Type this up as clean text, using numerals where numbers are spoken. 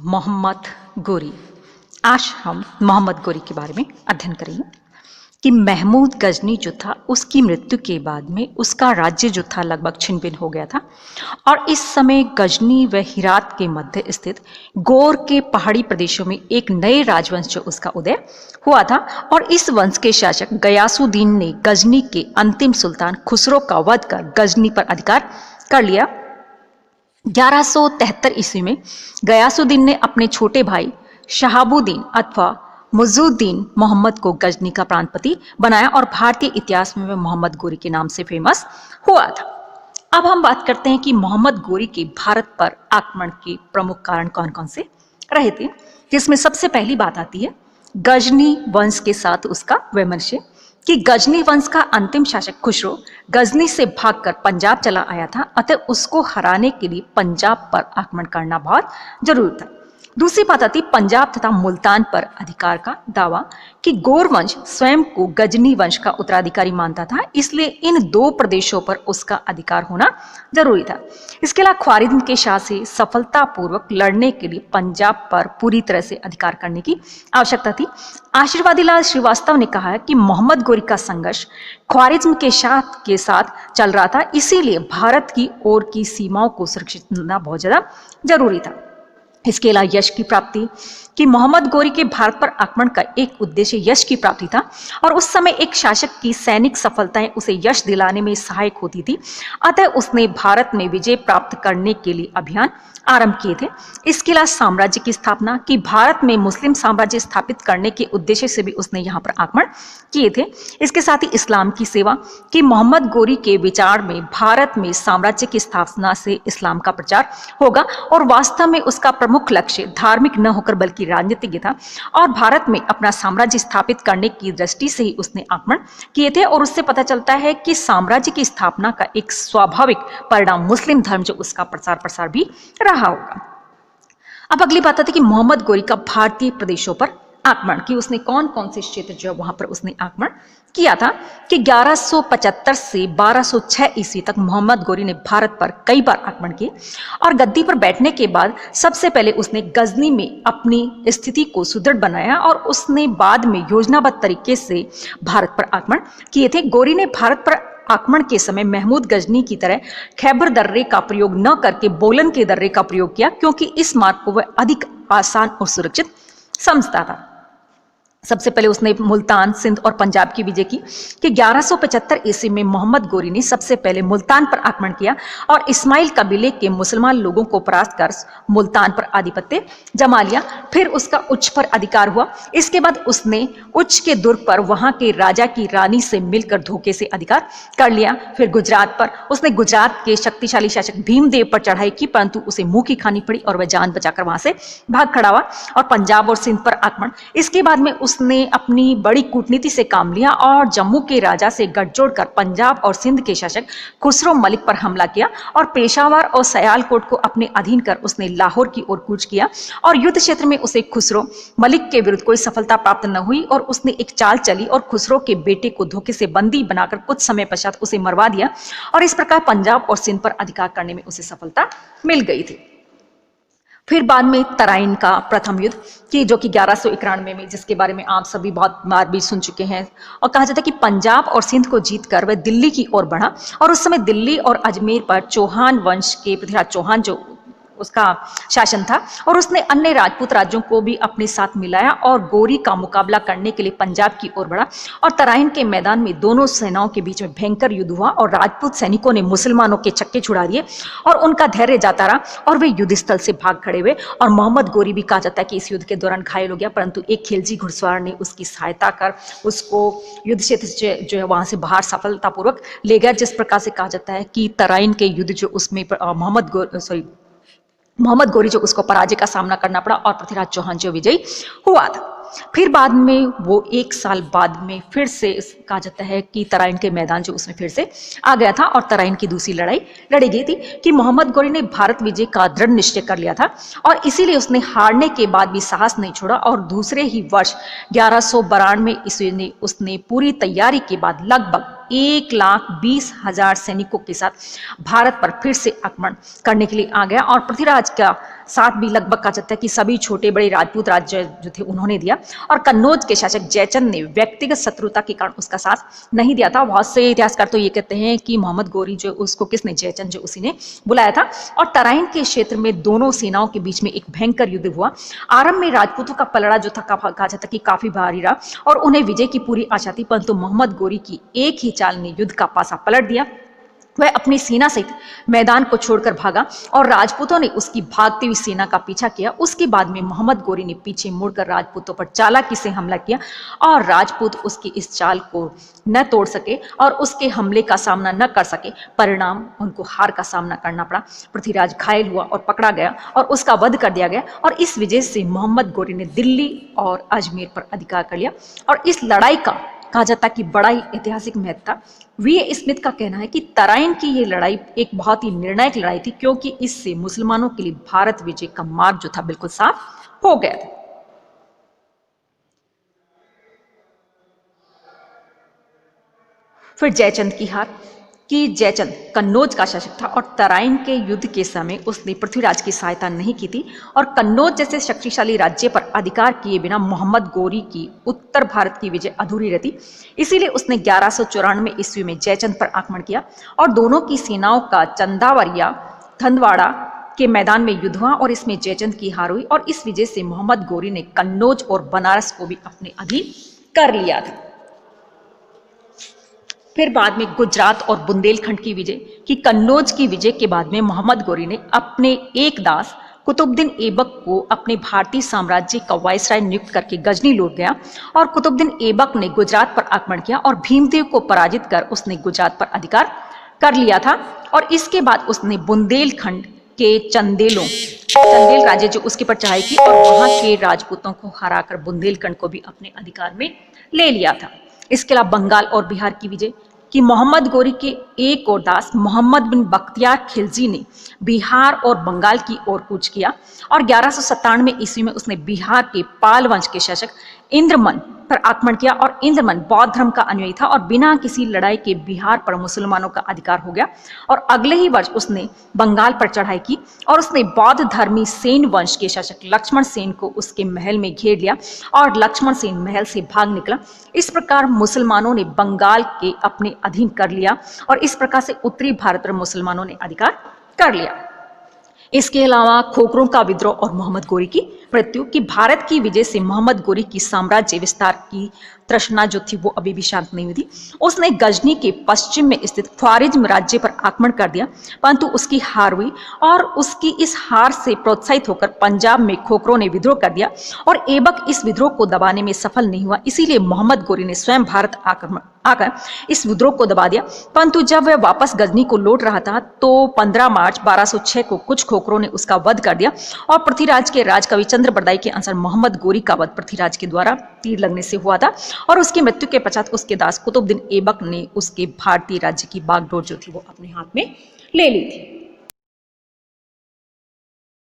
मोहम्मद गोरी। आज हम मोहम्मद गोरी के बारे में अध्ययन करेंगे कि महमूद गजनी जो था उसकी मृत्यु के बाद में उसका राज्य जो था लगभग छिन्न भिन्न हो गया था और इस समय गजनी व हिरात के मध्य स्थित गौर के पहाड़ी प्रदेशों में एक नए राजवंश जो उसका उदय हुआ था और इस वंश के शासक गयासुद्दीन ने गजनी के अंतिम सुल्तान खुसरो का वध कर गजनी पर अधिकार कर लिया। 1173 ईस्वी में गयासुद्दीन ने अपने छोटे भाई शहाबुद्दीन अथवा मुइज़ुद्दीन मोहम्मद को गजनी का प्रांतपति बनाया और भारतीय इतिहास में वह मोहम्मद गोरी के नाम से फेमस हुआ था। अब हम बात करते हैं कि मोहम्मद गोरी के भारत पर आक्रमण के प्रमुख कारण कौन कौन से रहे थे, जिसमें सबसे पहली बात आती है गजनी वंश के साथ उसका वैमनस्य कि गजनी वंश का अंतिम शासक खुसरो गजनी से भागकर पंजाब चला आया था, अतः उसको हराने के लिए पंजाब पर आक्रमण करना बहुत जरूरी था। दूसरी बात आती पंजाब तथा मुल्तान पर अधिकार का दावा कि गौर वंश स्वयं को गजनी वंश का उत्तराधिकारी मानता था, इसलिए इन दो प्रदेशों पर उसका अधिकार होना जरूरी था। इसके अलावा ख्वारिज्म के शाह से सफलतापूर्वक लड़ने के लिए पंजाब पर पूरी तरह से अधिकार करने की आवश्यकता थी। आशीर्वादी लाल श्रीवास्तव ने कहा है कि मोहम्मद गोरी का संघर्ष ख्वारिज्म के शाह के साथ चल रहा था, इसीलिए भारत की ओर की सीमाओं को सुरक्षित करना बहुत ज्यादा जरूरी था। इसके अलावा यश की प्राप्ति कि मोहम्मद गोरी के भारत पर आक्रमण का एक उद्देश्य यश की प्राप्ति था और उस समय एक शासक की सैनिक सफलताएं उसे यश दिलाने में सहायक होती थी, अतः उसने भारत में विजय प्राप्त करने के लिए अभियान आरंभ किए थे। इसके अलावा साम्राज्य की स्थापना कि भारत में मुस्लिम साम्राज्य स्थापित करने के उद्देश्य से भी उसने यहाँ पर आक्रमण किए थे। इसके साथ ही इस्लाम की सेवा कि मोहम्मद गोरी के विचार में भारत में साम्राज्य की स्थापना से इस्लाम का प्रचार होगा और वास्तव में उसका प्रमुख लक्ष्य धार्मिक न होकर बल्कि राजनीतिक था और भारत में अपना साम्राज्य स्थापित करने की दृष्टि से ही उसने आक्रमण किए थे और उससे पता चलता है कि साम्राज्य की स्थापना का एक स्वाभाविक परिणाम मुस्लिम धर्म जो उसका प्रसार भी रहा होगा। अब अगली बात आती है कि मोहम्मद गोरी का भारतीय प्रदेशों पर आक्रमण कि उसने कौन कौन से क्षेत्र जो वहां पर उसने आक्रमण किया था कि 1175 से 1206 ईस्वी तक मोहम्मद गोरी ने भारत पर कई बार आक्रमण किए और गद्दी पर बैठने के बाद सबसे पहले उसने गजनी में अपनी स्थिति को सुदृढ़ बनाया और उसने बाद में योजनाबद्ध तरीके से भारत पर आक्रमण किए थे। गोरी ने भारत पर आक्रमण के समय महमूद गजनी की तरह खैबर दर्रे का प्रयोग न करके बोलन के दर्रे का प्रयोग किया, क्योंकि इस मार्ग को वह अधिक आसान और सुरक्षित समझता था। सबसे पहले उसने मुल्तान, सिंध और पंजाब की विजय की कि 1175 ईस्वी में मोहम्मद गोरी ने सबसे पहले मुल्तान पर आक्रमण किया और इस्माइल कबीले के मुसलमान लोगों को परास्त कर मुल्तान पर आधिपत्य जमा लिया। फिर उसका उच्च पर अधिकार हुआ। इसके बाद उसने उच्च के दुर्ग पर वहां के राजा की रानी से मिलकर धोखे से अधिकार कर लिया। फिर गुजरात पर उसने गुजरात के शक्तिशाली शासक भीमदेव पर चढ़ाई की, परंतु उसे मुंह की खानी पड़ी और वह जान बचाकर वहां से भाग खड़ा हुआ और पंजाब और सिंध पर आक्रमण। इसके बाद में उसने अपनी बड़ी कूटनीति से काम लिया और जम्मू के राजा से गठजोड़ कर पंजाब और सिंध के शासक खुसरो मलिक पर हमला किया और पेशावर और सयालकोट को अपने अधीन कर उसने लाहौर की ओर कूच किया और युद्ध क्षेत्र में उसे खुसरो मलिक के विरुद्ध कोई सफलता प्राप्त न हुई और उसने एक चाल चली और खुसरो के बेटे को धोखे से बंदी बनाकर कुछ समय पश्चात उसे मरवा दिया और इस प्रकार पंजाब और सिंध पर अधिकार करने में उसे सफलता मिल गई थी। फिर बाद में तराइन का प्रथम युद्ध कि जो कि 1191 में, जिसके बारे में आप सभी बहुत बार भी सुन चुके हैं, और कहा जाता है कि पंजाब और सिंध को जीतकर वह दिल्ली की ओर बढ़ा और उस समय दिल्ली और अजमेर पर चौहान वंश के पृथ्वीराज चौहान जो उसका शासन था और उसने अन्य राजपूत राज्यों को भी अपने साथ मिलाया और गोरी का मुकाबला करने के लिए पंजाब की ओर बढ़ा और तराइन के मैदान में दोनों सेनाओं के बीच में भयंकर युद्ध हुआ और राजपूत सैनिकों ने मुसलमानों के छक्के छुड़ा दिए और उनका धैर्य जाता रहा और वे युद्ध स्थल से भाग खड़े हुए और मोहम्मद गोरी भी कहा जाता है कि इस युद्ध के दौरान घायल हो गया, परंतु एक खिलजी घुड़सवार ने उसकी सहायता कर उसको युद्ध क्षेत्र से जो है वहां से बाहर सफलतापूर्वक ले गया। जिस प्रकार से कहा जाता है कि तराइन के युद्ध जो उसमें मोहम्मद गोरी जो उसको पराजय का सामना करना पड़ा और पृथ्वीराज चौहान जो विजयी हुआ था। फिर बाद में वो एक साल बाद में फिर से कहा जाता है कि तराइन के मैदान जो उसमें फिर से आ गया था और तराइन की दूसरी लड़ाई लड़ी गई थी कि मोहम्मद गोरी ने भारत विजय का दृढ़ निश्चय कर लिया था और इसीलिए उसने हारने के बाद भी साहस नहीं छोड़ा और दूसरे ही वर्ष 1192 ईस्वी में उसने पूरी तैयारी के बाद लगभग 1,20,000 सैनिकों के साथ भारत पर फिर से आक्रमण करने के लिए आ गया और पृथ्वीराज का साथ भी लगभग कहा जाता है कि सभी छोटे बड़े राजपूत राज्य जो थे उन्होंने दिया। और कन्नौज के शासक जयचंद ने व्यक्तिगत शत्रुता के कारण उसका साथ नहीं दिया था। बहुत से इतिहासकार तो ये कहते हैं कि मोहम्मद गोरी जो उसको किसने, जयचंद जो उसी ने बुलाया था। और तराइन के क्षेत्र में दोनों सेनाओं के बीच में एक भयंकर युद्ध हुआ। आरंभ में राजपूतों का पलड़ा जो था कहा जाता कि काफी भारी रहा और उन्हें विजय की पूरी आशा थी, परंतु मोहम्मद गोरी की एक ही चाल ने युद्ध का पासा पलट दिया। वह अपनी सेना सहित मैदान को छोड़कर भागा और राजपूतों ने उसकी भागती हुई सेना का पीछा किया। उसके बाद में मोहम्मद गोरी ने पीछे मुड़कर राजपूतों पर चालाकी से हमला किया और राजपूत उसकी इस चाल को न तोड़ सके और उसके हमले का सामना न कर सके। परिणाम उनको हार का सामना करना पड़ा। पृथ्वीराज घायल हुआ और पकड़ा गया और उसका वध कर दिया गया और इस वजह से मोहम्मद गोरी ने दिल्ली और अजमेर पर अधिकार कर लिया। और इस लड़ाई का कहा जाता कि बड़ा ही ऐतिहासिक महत्व था। वी स्मिथ का कहना है कि तराइन की ये लड़ाई एक बहुत ही निर्णायक लड़ाई थी, क्योंकि इससे मुसलमानों के लिए भारत विजय का मार्ग जो था बिल्कुल साफ हो गया था। फिर जयचंद की हार, कि जयचंद कन्नौज का शासक था और तराइन के युद्ध के समय उसने पृथ्वीराज की सहायता नहीं की थी और कन्नौज जैसे शक्तिशाली राज्य पर अधिकार किए बिना मोहम्मद गोरी की उत्तर भारत की विजय अधूरी रहती। इसीलिए उसने 1194 ईस्वी में जयचंद पर आक्रमण किया और दोनों की सेनाओं का चंदावरिया थंदवाड़ा के मैदान में युद्ध हुआ और इसमें जयचंद की हार हुई और इस वजह से मोहम्मद गोरी ने कन्नौज और बनारस को भी अपने अधीन कर लिया था। फिर बाद में गुजरात और बुंदेलखंड की विजय, कि कन्नौज की विजय के बाद में मोहम्मद गोरी ने अपने एक दास कुतुबुद्दीन ऐबक को अपने भारतीय साम्राज्य का वायसराय नियुक्त करके गजनी लौट गया और कुतुबुद्दीन ऐबक ने गुजरात पर आक्रमण किया और भीमदेव को पराजित कर उसने गुजरात पर अधिकार कर लिया था। और इसके बाद उसने बुंदेलखंड के चंदेल राज्य जो उसके पर चढ़ाई की और वहां के राजपूतों को हराकर बुंदेलखंड को भी अपने अधिकार में ले लिया था। इसके अलावा बंगाल और बिहार की विजय, कि मोहम्मद गोरी के एक और दास मोहम्मद बिन बख्तियार खिलजी ने बिहार और बंगाल की ओर कूच किया और 1197 ईस्वी में उसने बिहार के पाल वंश के शासक इंद्रमन पर आक्रमण किया और इंद्रमन बौद्ध धर्म का अनुयायी था और बिना किसी लड़ाई के बिहार पर मुसलमानों का अधिकार हो गया। और अगले ही वर्ष उसने बंगाल पर चढ़ाई की और उसने बौद्ध धर्मी सेन वंश के शासक लक्ष्मण सेन को उसके महल में घेर लिया और लक्ष्मण सेन महल से भाग निकला। इस प्रकार मुसलमानों ने बंगाल के अपने अधीन कर लिया और इस प्रकार से उत्तरी भारत पर मुसलमानों ने अधिकार कर लिया। इसके अलावा खोखरों का विद्रोह और मोहम्मद गोरी की मृत्यु, की भारत की विजय से मोहम्मद गोरी की साम्राज्य विस्तार की तृष्णा जो थी वो अभी भी शांत नहीं हुई थी। उसने गजनी के पश्चिम में स्थित ख्वारिज्म राज्य पर आक्रमण कर दिया, परंतु उसकी हार हुई और उसकी इस हार से प्रोत्साहित होकर पंजाब में खोखरों ने विद्रोह कर दिया और ऐबक इस विद्रोह को दबाने में सफल नहीं हुआ। इसीलिए मोहम्मद गोरी ने स्वयं भारत आकर इस विद्रोह को दबा दिया। परंतु जब वह वापस गजनी को लौट रहा था तो 15 मार्च 1206 को कुछ खोखरों ने उसका वध कर दिया और पृथ्वीराज के राजकवि चंद्र बरदाई के अनुसार मोहम्मद गोरी का वध पृथ्वीराज के द्वारा तीर लगने से हुआ था और उसकी मृत्यु के पश्चात उसके दास कुतुबुद्दीन ऐबक ने उसके भारतीय राज्य की बागडोर जो थी वो अपने हाथ में ले ली थी।